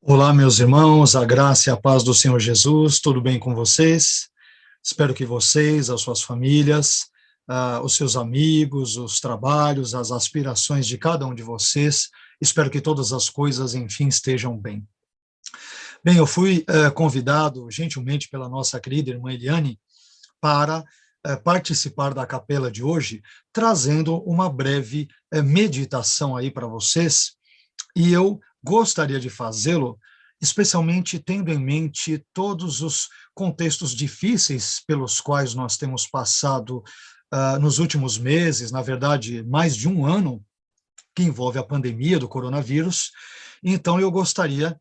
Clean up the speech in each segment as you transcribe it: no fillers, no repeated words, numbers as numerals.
Olá, meus irmãos, a graça e a paz do Senhor Jesus, tudo bem com vocês? Espero que vocês, as suas famílias, os seus amigos, os trabalhos, as aspirações de cada um de vocês, espero que todas as coisas, enfim, estejam bem. Bem, eu fui convidado gentilmente pela nossa querida irmã Eliane para participar da capela de hoje, trazendo uma breve meditação aí para vocês, e eu gostaria de fazê-lo, especialmente tendo em mente todos os contextos difíceis pelos quais nós temos passado nos últimos meses, na verdade, mais de um ano, que envolve a pandemia do coronavírus. Então, eu gostaria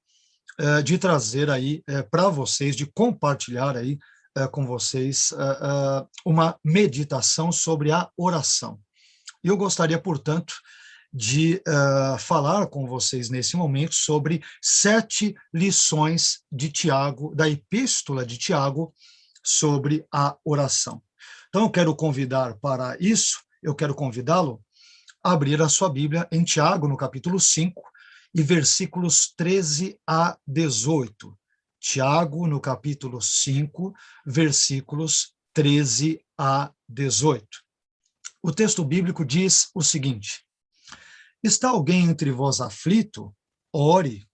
de trazer aí para vocês, de compartilhar aí com vocês uma meditação sobre a oração. E eu gostaria, portanto, de falar com vocês nesse momento sobre 7 lições de Tiago, da Epístola de Tiago, sobre a oração. Então, eu quero convidar para isso, eu quero convidá-lo a abrir a sua Bíblia em Tiago, no capítulo 5, e versículos 13 a 18. Tiago, no capítulo 5, versículos 13 a 18. O texto bíblico diz o seguinte: está alguém entre vós aflito? Ore.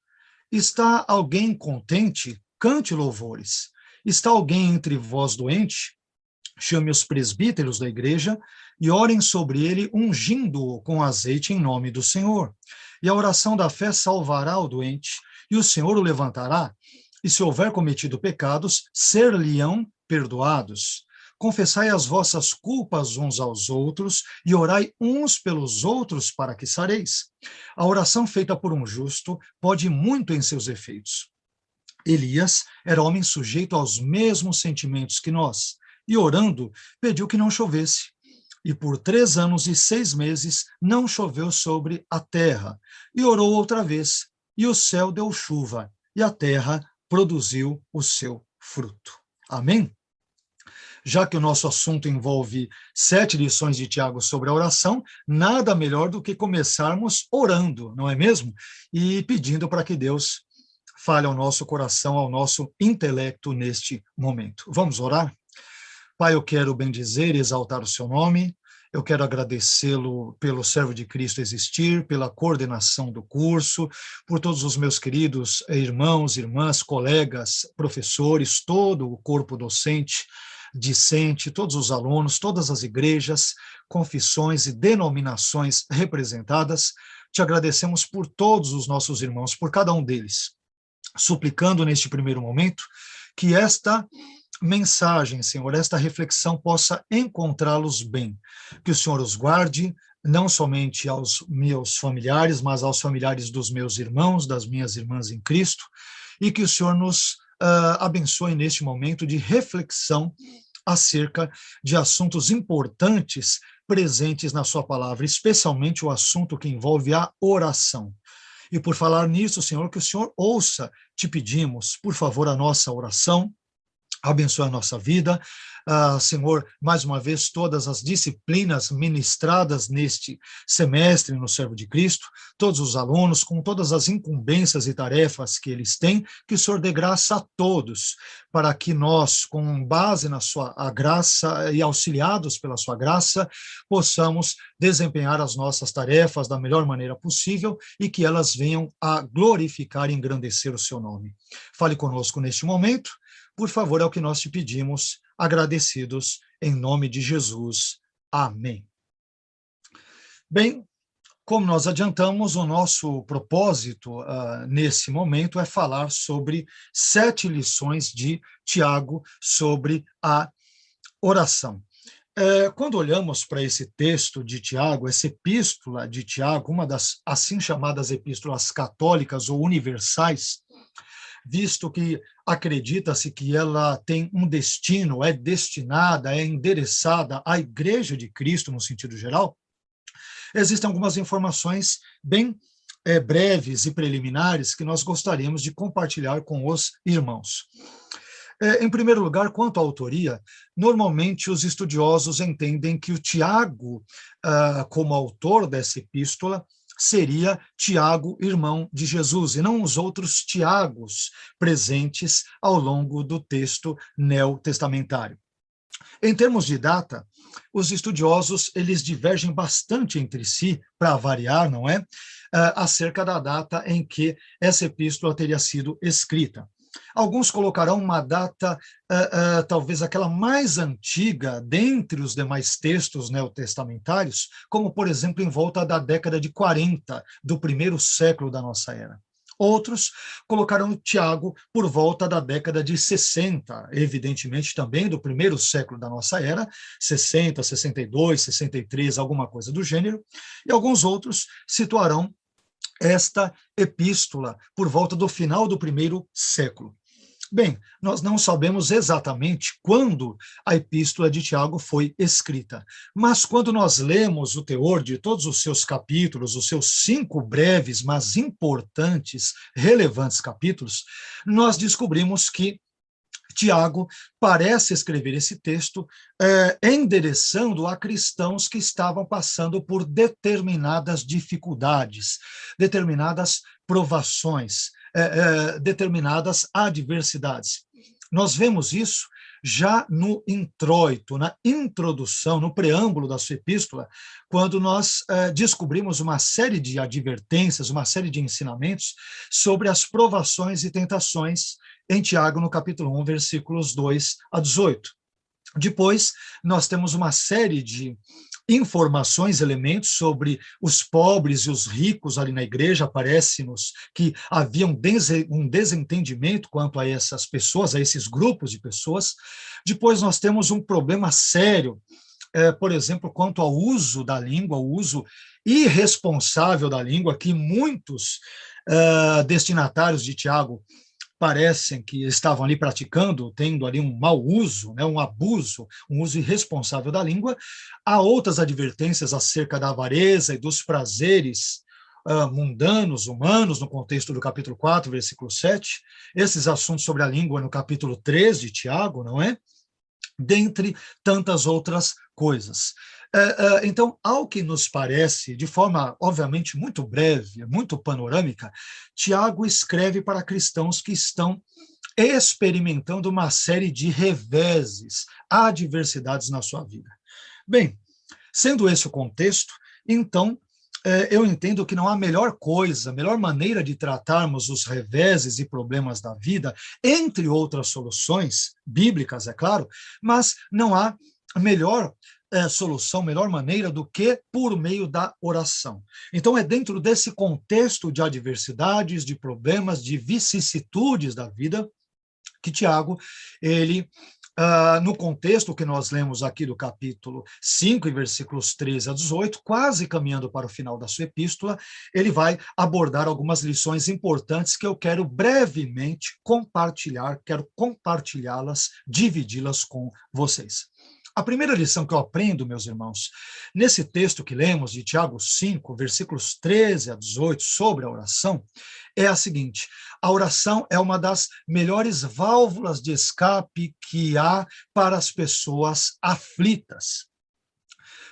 Está alguém contente? Cante louvores. Está alguém entre vós doente? Chame os presbíteros da igreja e orem sobre ele, ungindo-o com azeite em nome do Senhor. E a oração da fé salvará o doente, e o Senhor o levantará, e se houver cometido pecados, ser-lhe-ão perdoados. Confessai as vossas culpas uns aos outros e orai uns pelos outros para que sareis. A oração feita por um justo pode muito em seus efeitos. Elias era homem sujeito aos mesmos sentimentos que nós, e orando, pediu que não chovesse. E por 3 anos e 6 meses não choveu sobre a terra. E orou outra vez, e o céu deu chuva, e a terra produziu o seu fruto. Amém? Já que o nosso assunto envolve 7 lições de Tiago sobre a oração, nada melhor do que começarmos orando, não é mesmo? E pedindo para que Deus fale ao nosso coração, ao nosso intelecto neste momento. Vamos orar? Pai, eu quero bendizer e exaltar o seu nome. Eu quero agradecê-lo pelo servo de Cristo existir, pela coordenação do curso, por todos os meus queridos irmãos, irmãs, colegas, professores, todo o corpo docente, discente, todos os alunos, todas as igrejas, confissões e denominações representadas. Te agradecemos por todos os nossos irmãos, por cada um deles, suplicando neste primeiro momento que esta mensagem, Senhor, esta reflexão possa encontrá-los bem, que o Senhor os guarde, não somente aos meus familiares, mas aos familiares dos meus irmãos, das minhas irmãs em Cristo, e que o Senhor nos abençoe neste momento de reflexão acerca de assuntos importantes presentes na sua palavra, especialmente o assunto que envolve a oração. E por falar nisso, Senhor, que o Senhor ouça, te pedimos, por favor, a nossa oração, abençoe a nossa vida. Senhor, mais uma vez, todas as disciplinas ministradas neste semestre no Servo de Cristo, todos os alunos, com todas as incumbências e tarefas que eles têm, que o Senhor dê graça a todos, para que nós, com base na sua graça e auxiliados pela sua graça, possamos desempenhar as nossas tarefas da melhor maneira possível e que elas venham a glorificar e engrandecer o seu nome. Fale conosco neste momento. Por favor, é o que nós te pedimos, agradecidos, em nome de Jesus. Amém. Bem, como nós adiantamos, o nosso propósito nesse momento é falar sobre 7 lições de Tiago sobre a oração. Quando olhamos para esse texto de Tiago, essa epístola de Tiago, uma das assim chamadas epístolas católicas ou universais, visto que acredita-se que ela tem um destino, é destinada, é endereçada à Igreja de Cristo, no sentido geral, existem algumas informações bem breves e preliminares que nós gostaríamos de compartilhar com os irmãos. Em primeiro lugar, quanto à autoria, normalmente os estudiosos entendem que o Tiago, como autor dessa epístola, seria Tiago, irmão de Jesus, e não os outros Tiagos presentes ao longo do texto neotestamentário. Em termos de data, os estudiosos eles divergem bastante entre si, para variar, não é? Acerca da data em que essa epístola teria sido escrita. Alguns colocarão uma data, talvez aquela mais antiga dentre os demais textos neotestamentários, como, por exemplo, em volta da década de 40 do primeiro século da nossa era. Outros colocaram Tiago por volta da década de 60, evidentemente também do primeiro século da nossa era, 60, 62, 63, alguma coisa do gênero, e alguns outros situarão esta epístola por volta do final do primeiro século. Bem, nós não sabemos exatamente quando a epístola de Tiago foi escrita, mas quando nós lemos o teor de todos os seus capítulos, os seus 5 breves, mas importantes, relevantes capítulos, nós descobrimos que Tiago parece escrever esse texto endereçando a cristãos que estavam passando por determinadas dificuldades, determinadas provações, determinadas adversidades. Nós vemos isso já no introito, na introdução, no preâmbulo da sua epístola, quando nós descobrimos uma série de advertências, uma série de ensinamentos sobre as provações e tentações em Tiago, no capítulo 1, versículos 2 a 18. Depois, nós temos uma série de informações, elementos sobre os pobres e os ricos ali na igreja. Parece-nos que havia um desentendimento quanto a essas pessoas, a esses grupos de pessoas. Depois nós temos um problema sério, por exemplo, quanto ao uso da língua, o uso irresponsável da língua, que muitos destinatários de Tiago parecem que estavam ali praticando, tendo ali um mau uso, né, um abuso, um uso irresponsável da língua. Há outras advertências acerca da avareza e dos prazeres mundanos, humanos, no contexto do capítulo 4, versículo 7. Esses assuntos sobre a língua no capítulo 3 de Tiago, não é? Dentre tantas outras coisas. Então, ao que nos parece, de forma, obviamente, muito breve, muito panorâmica, Tiago escreve para cristãos que estão experimentando uma série de reveses, adversidades na sua vida. Bem, sendo esse o contexto, então, eu entendo que não há melhor coisa, melhor maneira de tratarmos os reveses e problemas da vida, entre outras soluções bíblicas, é claro, mas não há melhor solução, melhor maneira do que por meio da oração. Então, é dentro desse contexto de adversidades, de problemas, de vicissitudes da vida, que Tiago, ele, no contexto que nós lemos aqui do capítulo 5, versículos 13 a 18, quase caminhando para o final da sua epístola, ele vai abordar algumas lições importantes que eu quero brevemente compartilhar, quero compartilhá-las, dividi-las com vocês. A primeira lição que eu aprendo, meus irmãos, nesse texto que lemos de Tiago 5, versículos 13 a 18, sobre a oração, é a seguinte: a oração é uma das melhores válvulas de escape que há para as pessoas aflitas.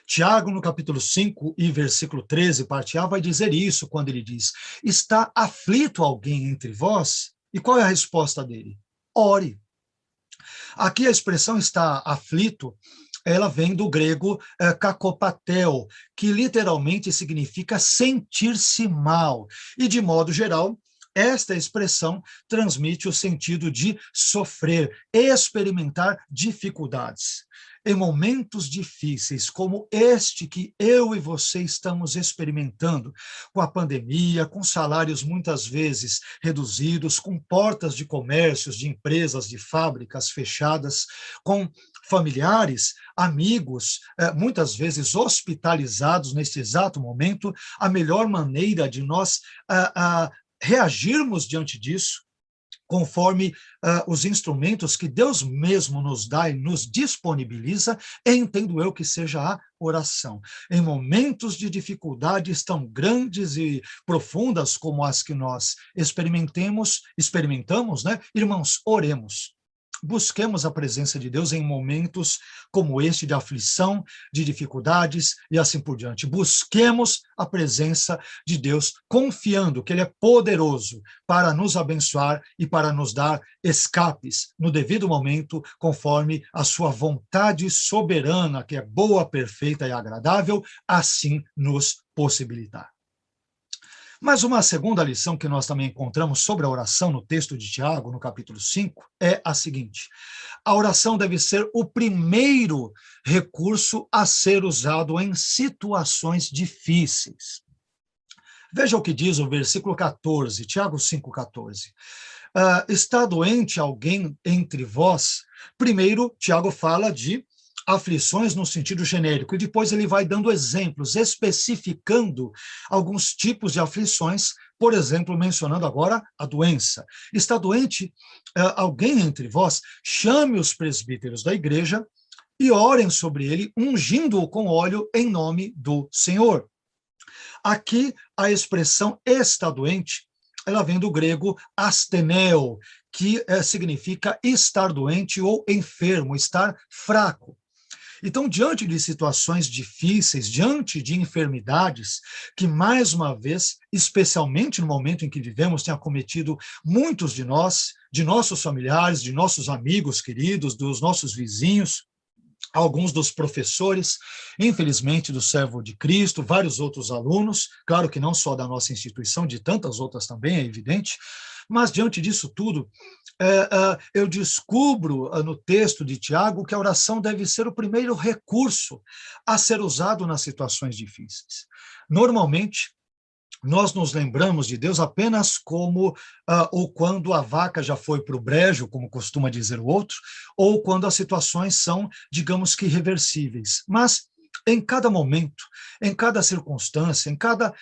Tiago, no capítulo 5 e versículo 13, parte A, vai dizer isso quando ele diz: está aflito alguém entre vós? E qual é a resposta dele? Ore. Aqui a expressão está aflito, ela vem do grego kakopatel, que literalmente significa sentir-se mal. E, de modo geral, esta expressão transmite o sentido de sofrer, experimentar dificuldades. Em momentos difíceis como este que eu e você estamos experimentando, com a pandemia, com salários muitas vezes reduzidos, com portas de comércios, de empresas, de fábricas fechadas, com familiares, amigos, muitas vezes hospitalizados neste exato momento, a melhor maneira de nós reagirmos diante disso, conforme os instrumentos que Deus mesmo nos dá e nos disponibiliza, entendo eu que seja a oração. Em momentos de dificuldades tão grandes e profundas como as que nós experimentamos, né, irmãos, oremos. busquemos a presença de Deus em momentos como este de aflição, de dificuldades e assim por diante. Busquemos a presença de Deus, confiando que Ele é poderoso para nos abençoar e para nos dar escapes no devido momento, conforme a sua vontade soberana, que é boa, perfeita e agradável, assim nos possibilitar. Mas uma segunda lição que nós também encontramos sobre a oração no texto de Tiago, no capítulo 5, é a seguinte: a oração deve ser o primeiro recurso a ser usado em situações difíceis. Veja o que diz o versículo 14, Tiago 5,14. Está doente alguém entre vós? Primeiro, Tiago fala de aflições no sentido genérico, e depois ele vai dando exemplos, especificando alguns tipos de aflições, por exemplo, mencionando agora a doença. Está doente alguém entre vós? Chame os presbíteros da igreja e orem sobre ele, ungindo-o com óleo em nome do Senhor. Aqui, a expressão está doente, ela vem do grego asteneo, que significa estar doente ou enfermo, estar fraco. Então, diante de situações difíceis, diante de enfermidades, que mais uma vez, especialmente no momento em que vivemos, tem acometido muitos de nós, de nossos familiares, de nossos amigos queridos, dos nossos vizinhos, alguns dos professores, infelizmente do servo de Cristo, vários outros alunos, claro que não só da nossa instituição, de tantas outras também, é evidente, mas diante disso tudo, eu descubro no texto de Tiago que a oração deve ser o primeiro recurso a ser usado nas situações difíceis. Normalmente, nós nos lembramos de Deus apenas como ou quando a vaca já foi para o brejo, como costuma dizer o outro, ou quando as situações são, digamos que, irreversíveis. Mas em cada momento, em cada circunstância, em cada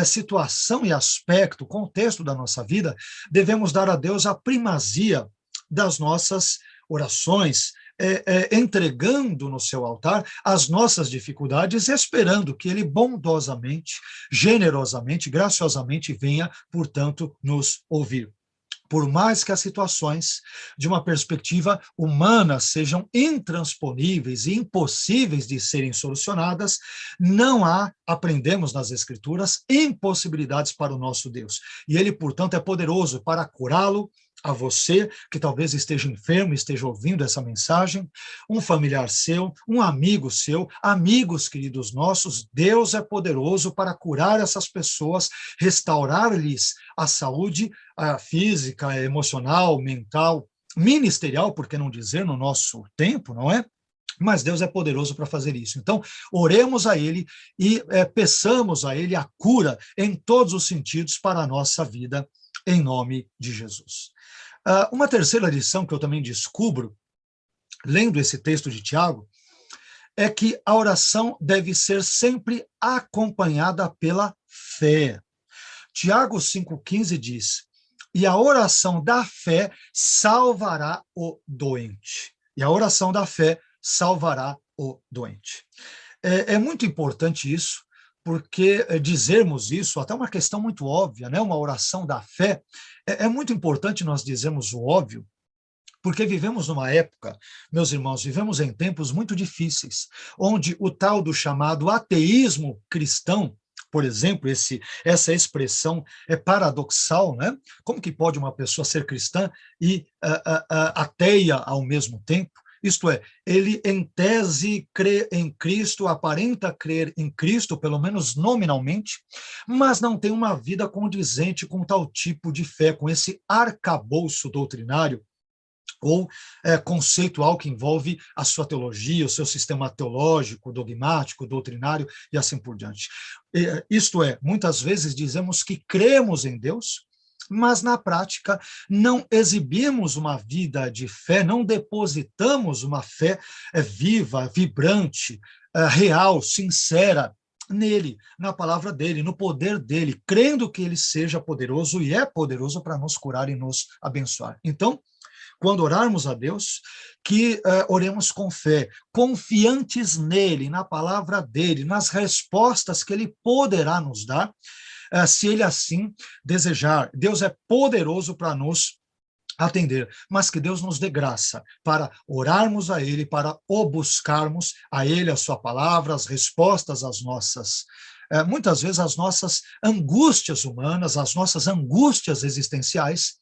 situação e aspecto, contexto da nossa vida, devemos dar a Deus a primazia das nossas orações, entregando no seu altar as nossas dificuldades, esperando que Ele bondosamente, generosamente, graciosamente venha, portanto, nos ouvir. Por mais que as situações, de uma perspectiva humana, sejam intransponíveis e impossíveis de serem solucionadas, não há, aprendemos nas Escrituras, impossibilidades para o nosso Deus. E Ele, portanto, é poderoso para curá-lo, a você que talvez esteja enfermo, esteja ouvindo essa mensagem, um familiar seu, um amigo seu, amigos queridos nossos, Deus é poderoso para curar essas pessoas, restaurar-lhes a saúde física, emocional, mental, ministerial, por que não dizer, no nosso tempo, não é? Mas Deus é poderoso para fazer isso. Então, oremos a Ele e peçamos a Ele a cura em todos os sentidos para a nossa vida, em nome de Jesus. Uma terceira lição que eu também descubro, lendo esse texto de Tiago, é que a oração deve ser sempre acompanhada pela fé. Tiago 5,15 diz: e a oração da fé salvará o doente. E a oração da fé salvará o doente. É muito importante isso, porque dizermos isso, até uma questão muito óbvia, né? Uma oração da fé, é muito importante nós dizermos o óbvio, porque vivemos numa época, meus irmãos, vivemos em tempos muito difíceis, onde o tal do chamado ateísmo cristão, por exemplo, essa expressão é paradoxal, né? Como que pode uma pessoa ser cristã e ateia ao mesmo tempo? Isto é, ele em tese crê em Cristo, aparenta crer em Cristo, pelo menos nominalmente, mas não tem uma vida condizente com tal tipo de fé, com esse arcabouço doutrinário ou conceitual que envolve a sua teologia, o seu sistema teológico, dogmático, doutrinário e assim por diante. Isto é, muitas vezes dizemos que cremos em Deus, mas na prática não exibimos uma vida de fé, não depositamos uma fé viva, vibrante, real, sincera nele, na palavra dele, no poder dele, crendo que ele seja poderoso e é poderoso para nos curar e nos abençoar. Então, quando orarmos a Deus, que oremos com fé, confiantes nele, na palavra dele, nas respostas que ele poderá nos dar, se ele assim desejar. Deus é poderoso para nos atender, mas que Deus nos dê graça para orarmos a Ele, para o buscarmos a Ele, a sua palavra, as respostas às nossas, muitas vezes as nossas angústias humanas, as nossas angústias existenciais,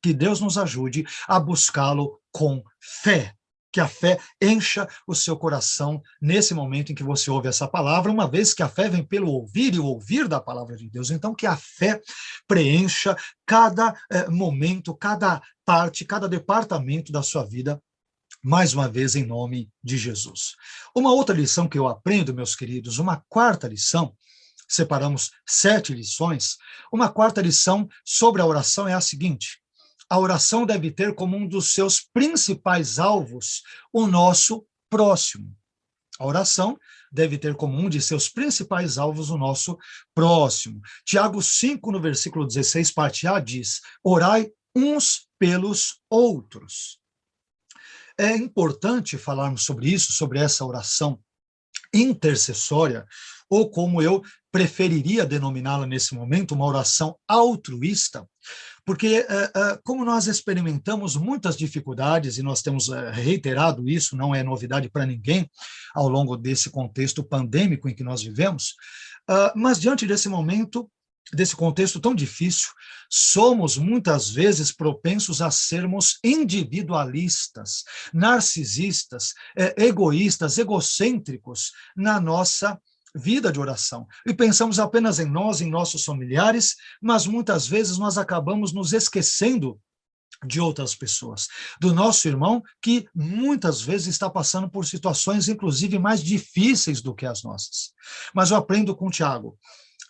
que Deus nos ajude a buscá-lo com fé. Que a fé encha o seu coração nesse momento em que você ouve essa palavra, uma vez que a fé vem pelo ouvir e o ouvir da palavra de Deus. Então, que a fé preencha cada momento, cada parte, cada departamento da sua vida, mais uma vez, em nome de Jesus. Uma outra lição que eu aprendo, meus queridos, uma quarta lição, separamos 7 lições, uma quarta lição sobre a oração é a seguinte: a oração deve ter como um dos seus principais alvos o nosso próximo. A oração deve ter como um de seus principais alvos o nosso próximo. Tiago 5, no versículo 16, parte A, diz: orai uns pelos outros. É importante falarmos sobre isso, sobre essa oração intercessória, ou como eu preferiria denominá-la nesse momento, uma oração altruísta, porque como nós experimentamos muitas dificuldades, e nós temos reiterado isso, não é novidade para ninguém, ao longo desse contexto pandêmico em que nós vivemos, mas diante desse momento, desse contexto tão difícil, somos muitas vezes propensos a sermos individualistas, narcisistas, egoístas, egocêntricos na nossa vida de oração. E pensamos apenas em nós, em nossos familiares, mas muitas vezes nós acabamos nos esquecendo de outras pessoas, do nosso irmão que muitas vezes está passando por situações inclusive mais difíceis do que as nossas. Mas eu aprendo com o Tiago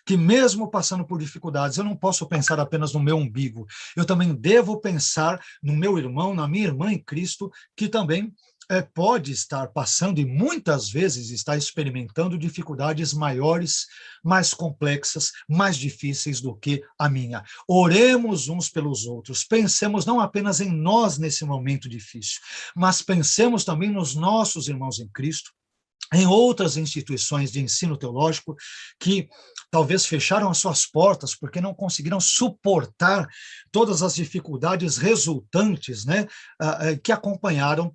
que mesmo passando por dificuldades, eu não posso pensar apenas no meu umbigo, eu também devo pensar no meu irmão, na minha irmã em Cristo, que também pode estar passando e muitas vezes está experimentando dificuldades maiores, mais complexas, mais difíceis do que a minha. Oremos uns pelos outros, pensemos não apenas em nós nesse momento difícil, mas pensemos também nos nossos irmãos em Cristo, em outras instituições de ensino teológico que talvez fecharam as suas portas porque não conseguiram suportar todas as dificuldades resultantes, né, que acompanharam,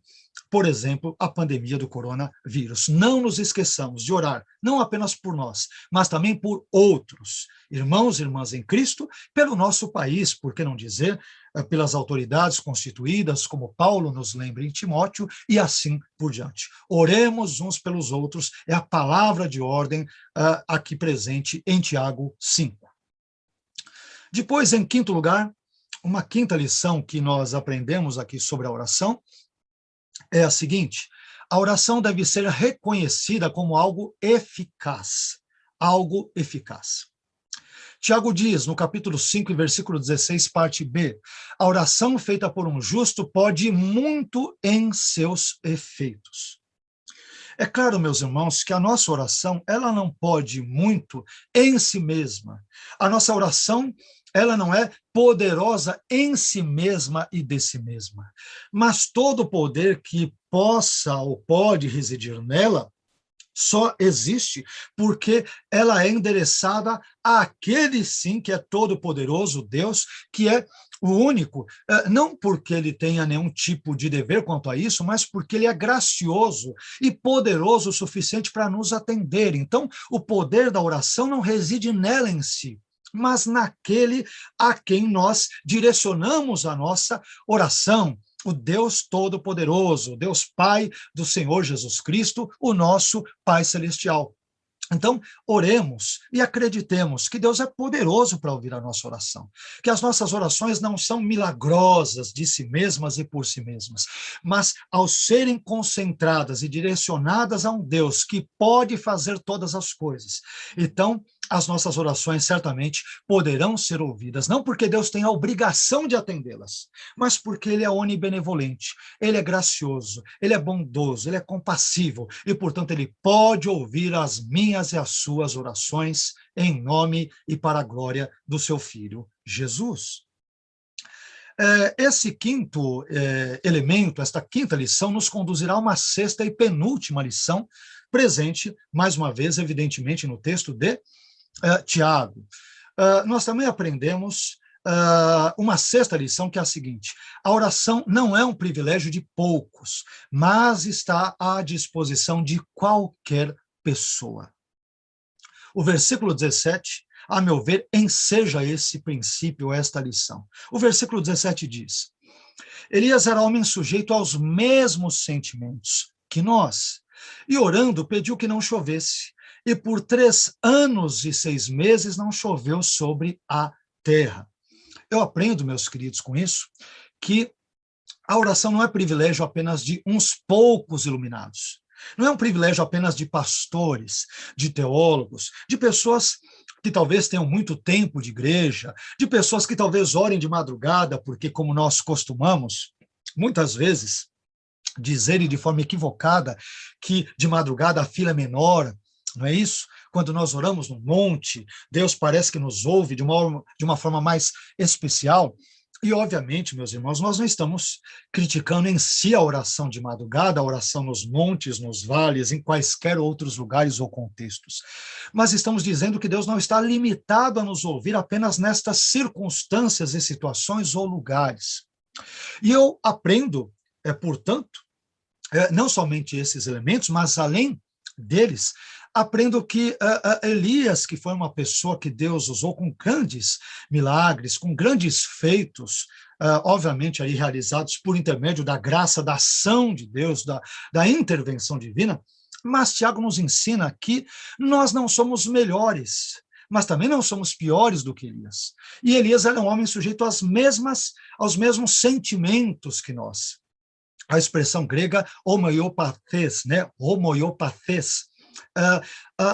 por exemplo, a pandemia do coronavírus. Não nos esqueçamos de orar, não apenas por nós, mas também por outros, irmãos e irmãs em Cristo, pelo nosso país, por que não dizer, pelas autoridades constituídas, como Paulo nos lembra em Timóteo, e assim por diante. Oremos uns pelos outros, é a palavra de ordem aqui presente em Tiago 5. Depois, em quinto lugar, uma quinta lição que nós aprendemos aqui sobre a oração é a seguinte: a oração deve ser reconhecida como algo eficaz, algo eficaz. Tiago diz, no capítulo 5, versículo 16, parte B, a oração feita por um justo pode muito em seus efeitos. É claro, meus irmãos, que a nossa oração, ela não pode muito em si mesma. A nossa oração, ela não é poderosa em si mesma e de si mesma. Mas todo poder que possa ou pode residir nela, só existe porque ela é endereçada àquele sim que é todo-poderoso, Deus, que é o único, não porque ele tenha nenhum tipo de dever quanto a isso, mas porque ele é gracioso e poderoso o suficiente para nos atender. Então, o poder da oração não reside nela em si, mas naquele a quem nós direcionamos a nossa oração, o Deus Todo-Poderoso, Deus Pai do Senhor Jesus Cristo, o nosso Pai Celestial. Então, oremos e acreditemos que Deus é poderoso para ouvir a nossa oração, que as nossas orações não são milagrosas de si mesmas e por si mesmas, mas ao serem concentradas e direcionadas a um Deus que pode fazer todas as coisas, então as nossas orações certamente poderão ser ouvidas, não porque Deus tem a obrigação de atendê-las, mas porque Ele é onibenevolente, Ele é gracioso, Ele é bondoso, Ele é compassivo, e, portanto, Ele pode ouvir as minhas e as suas orações em nome e para a glória do seu Filho, Jesus. Esse quinto elemento, esta quinta lição, nos conduzirá a uma sexta e penúltima lição, presente, mais uma vez, evidentemente, no texto de Tiago. Nós também aprendemos uma sexta lição, que é a seguinte: a oração não é um privilégio de poucos, mas está à disposição de qualquer pessoa. O versículo 17, a meu ver, enseja esse princípio, esta lição. O versículo 17 diz: Elias era homem sujeito aos mesmos sentimentos que nós, e orando pediu que não chovesse, e por 3 anos e 6 meses não choveu sobre a terra. Eu aprendo, meus queridos, com isso, que a oração não é privilégio apenas de uns poucos iluminados. Não é um privilégio apenas de pastores, de teólogos, de pessoas que talvez tenham muito tempo de igreja, de pessoas que talvez orem de madrugada, porque, como nós costumamos, muitas vezes, dizer de forma equivocada que de madrugada a fila é menor, não é isso? Quando nós oramos no monte, Deus parece que nos ouve de uma forma mais especial. E, obviamente, meus irmãos, nós não estamos criticando em si a oração de madrugada, a oração nos montes, nos vales, em quaisquer outros lugares ou contextos. Mas estamos dizendo que Deus não está limitado a nos ouvir apenas nestas circunstâncias e situações ou lugares. E eu aprendo, portanto, não somente esses elementos, mas além deles, aprendo que Elias, que foi uma pessoa que Deus usou com grandes milagres, com grandes feitos, obviamente aí realizados por intermédio da graça, da ação de Deus, da intervenção divina, mas Tiago nos ensina que nós não somos melhores, mas também não somos piores do que Elias. E Elias era um homem sujeito aos mesmos sentimentos que nós. A expressão grega homoiopathes, né? Homoiopathes.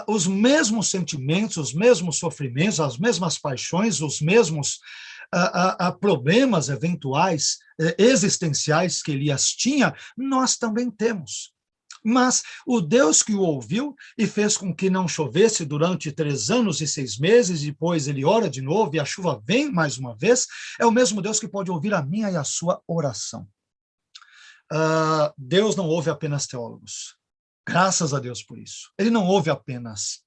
Os mesmos sentimentos, os mesmos sofrimentos, as mesmas paixões, os mesmos problemas eventuais, existenciais que Elias tinha, nós também temos. Mas o Deus que o ouviu e fez com que não chovesse durante 3 anos e 6 meses, depois ele ora de novo e a chuva vem mais uma vez, é o mesmo Deus que pode ouvir a minha e a sua oração. Deus não ouve apenas teólogos. Graças a Deus por isso. Ele não ouve apenas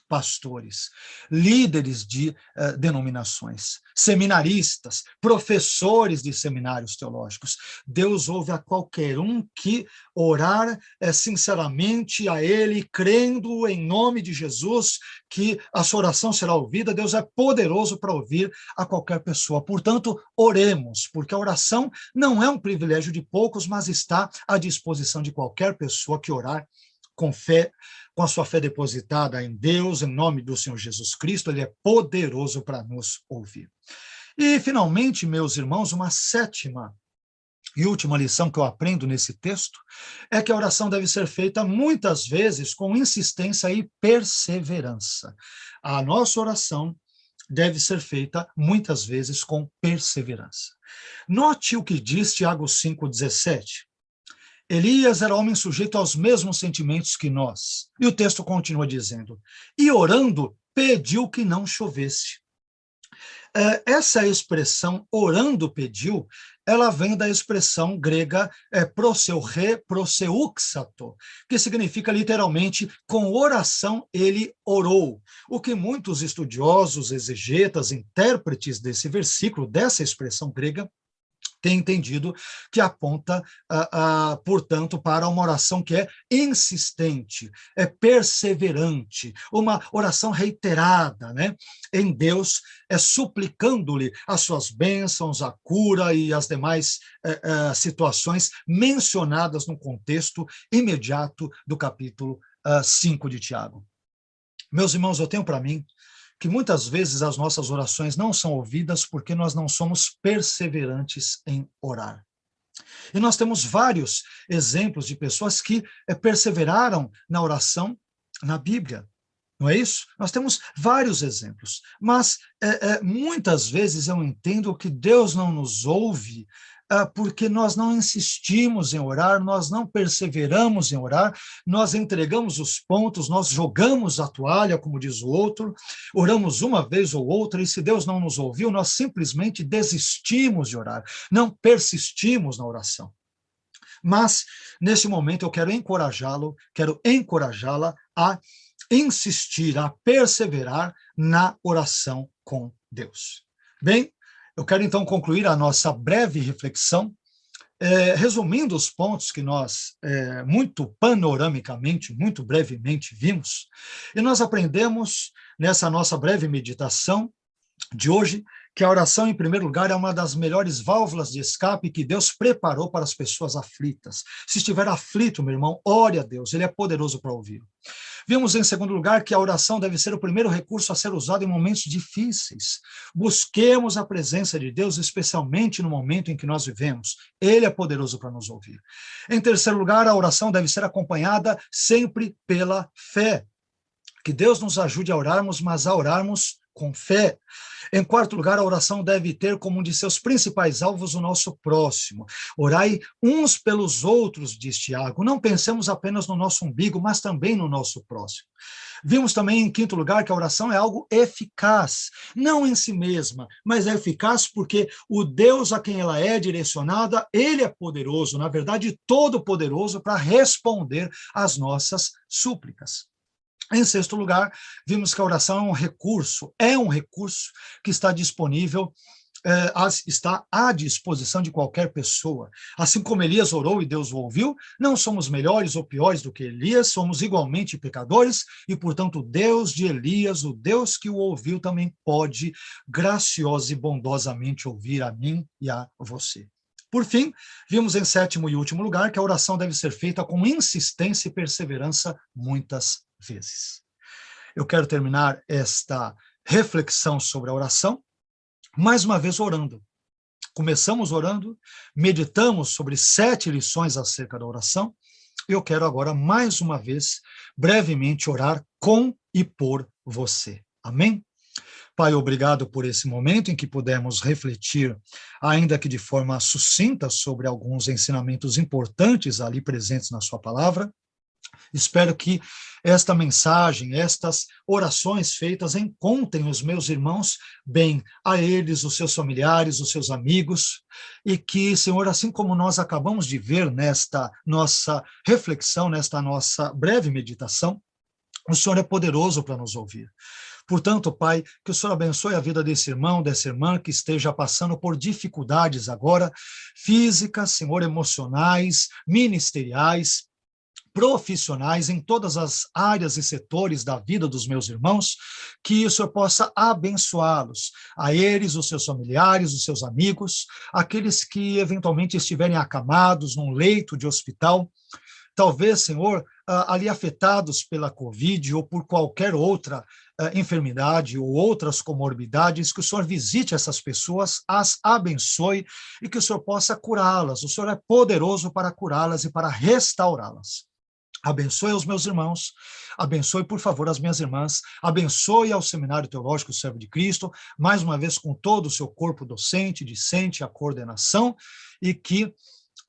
pastores, líderes de denominações, seminaristas, professores de seminários teológicos. Deus ouve a qualquer um que orar sinceramente a Ele, crendo em nome de Jesus que a sua oração será ouvida. Deus é poderoso para ouvir a qualquer pessoa. Portanto, oremos, porque a oração não é um privilégio de poucos, mas está à disposição de qualquer pessoa que orar com fé, com a sua fé depositada em Deus, em nome do Senhor Jesus Cristo. Ele é poderoso para nos ouvir. E, finalmente, meus irmãos, uma sétima e última lição que eu aprendo nesse texto é que a oração deve ser feita muitas vezes com insistência e perseverança. A nossa oração deve ser feita muitas vezes com perseverança. Note o que diz Tiago 5,17. Elias era homem sujeito aos mesmos sentimentos que nós. E o texto continua dizendo: e orando, pediu que não chovesse. Essa expressão, orando pediu, ela vem da expressão grega proseuxato, que significa literalmente, com oração ele orou. O que muitos estudiosos, exegetas, intérpretes desse versículo, dessa expressão grega, tem entendido que aponta, portanto, para uma oração que é insistente, é perseverante, uma oração reiterada, né, em Deus, suplicando-lhe as suas bênçãos, a cura e as demais situações mencionadas no contexto imediato do capítulo 5 de Tiago. Meus irmãos, eu tenho para mim que muitas vezes as nossas orações não são ouvidas porque nós não somos perseverantes em orar. E nós temos vários exemplos de pessoas que perseveraram na oração na Bíblia, não é isso? Nós temos vários exemplos, mas muitas vezes eu entendo que Deus não nos ouve porque nós não insistimos em orar, nós não perseveramos em orar, nós entregamos os pontos, nós jogamos a toalha, como diz o outro, oramos uma vez ou outra, e se Deus não nos ouviu, nós simplesmente desistimos de orar, não persistimos na oração. Mas, nesse momento, eu quero encorajá-la a insistir, a perseverar na oração com Deus. Bem, Eu quero então concluir a nossa breve reflexão, resumindo os pontos que nós, muito panoramicamente, muito brevemente vimos, e nós aprendemos nessa nossa breve meditação de hoje, que a oração, em primeiro lugar, é uma das melhores válvulas de escape que Deus preparou para as pessoas aflitas. Se estiver aflito, meu irmão, ore a Deus, Ele é poderoso para ouvir. Vimos, em segundo lugar, que a oração deve ser o primeiro recurso a ser usado em momentos difíceis. Busquemos a presença de Deus, especialmente no momento em que nós vivemos. Ele é poderoso para nos ouvir. Em terceiro lugar, a oração deve ser acompanhada sempre pela fé. Que Deus nos ajude a orarmos, mas a orarmos com fé. Em quarto lugar, a oração deve ter como um de seus principais alvos o nosso próximo. Orai uns pelos outros, diz Tiago. Não pensemos apenas no nosso umbigo, mas também no nosso próximo. Vimos também, em quinto lugar, que a oração é algo eficaz, não em si mesma, mas é eficaz porque o Deus a quem ela é direcionada, Ele é poderoso, na verdade, todo-poderoso para responder às nossas súplicas. Em sexto lugar, vimos que a oração é um recurso que está disponível, está à disposição de qualquer pessoa. Assim como Elias orou e Deus o ouviu, não somos melhores ou piores do que Elias, somos igualmente pecadores e, portanto, o Deus de Elias, o Deus que o ouviu, também pode graciosa e bondosamente ouvir a mim e a você. Por fim, vimos em sétimo e último lugar que a oração deve ser feita com insistência e perseverança muitas vezes. Eu quero terminar esta reflexão sobre a oração, mais uma vez orando. Começamos orando, meditamos sobre 7 lições acerca da oração, e eu quero agora, mais uma vez, brevemente orar com e por você. Amém? Pai, obrigado por esse momento em que pudemos refletir, ainda que de forma sucinta, sobre alguns ensinamentos importantes ali presentes na sua palavra. Espero que esta mensagem, estas orações feitas encontrem os meus irmãos bem, a eles, os seus familiares, os seus amigos, e que, Senhor, assim como nós acabamos de ver nesta nossa reflexão, nesta nossa breve meditação, o Senhor é poderoso para nos ouvir. Portanto, Pai, que o Senhor abençoe a vida desse irmão, dessa irmã que esteja passando por dificuldades agora, físicas, Senhor, emocionais, ministeriais, profissionais em todas as áreas e setores da vida dos meus irmãos, que o Senhor possa abençoá-los, a eles, os seus familiares, os seus amigos, aqueles que eventualmente estiverem acamados num leito de hospital, talvez, Senhor, ali afetados pela Covid ou por qualquer outra enfermidade ou outras comorbidades, que o Senhor visite essas pessoas, as abençoe e que o Senhor possa curá-las. O Senhor é poderoso para curá-las e para restaurá-las. Abençoe os meus irmãos, abençoe, por favor, as minhas irmãs, abençoe ao Seminário Teológico Servo de Cristo, mais uma vez com todo o seu corpo docente, discente, a coordenação, e que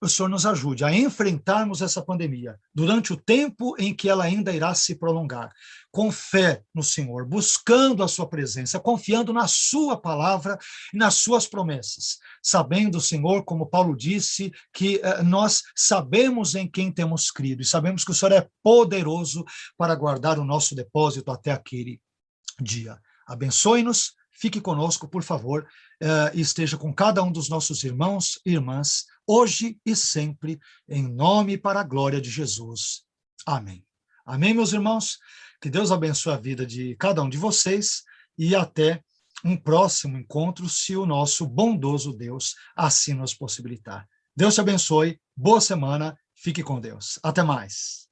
o Senhor nos ajude a enfrentarmos essa pandemia durante o tempo em que ela ainda irá se prolongar, com fé no Senhor, buscando a sua presença, confiando na sua palavra e nas suas promessas, sabendo, Senhor, como Paulo disse, que nós sabemos em quem temos crido e sabemos que o Senhor é poderoso para guardar o nosso depósito até aquele dia. Abençoe-nos, fique conosco, por favor, e esteja com cada um dos nossos irmãos e irmãs, hoje e sempre, em nome e para a glória de Jesus. Amém. Amém, meus irmãos? Que Deus abençoe a vida de cada um de vocês e até um próximo encontro, se o nosso bondoso Deus assim nos possibilitar. Deus te abençoe, boa semana, fique com Deus. Até mais.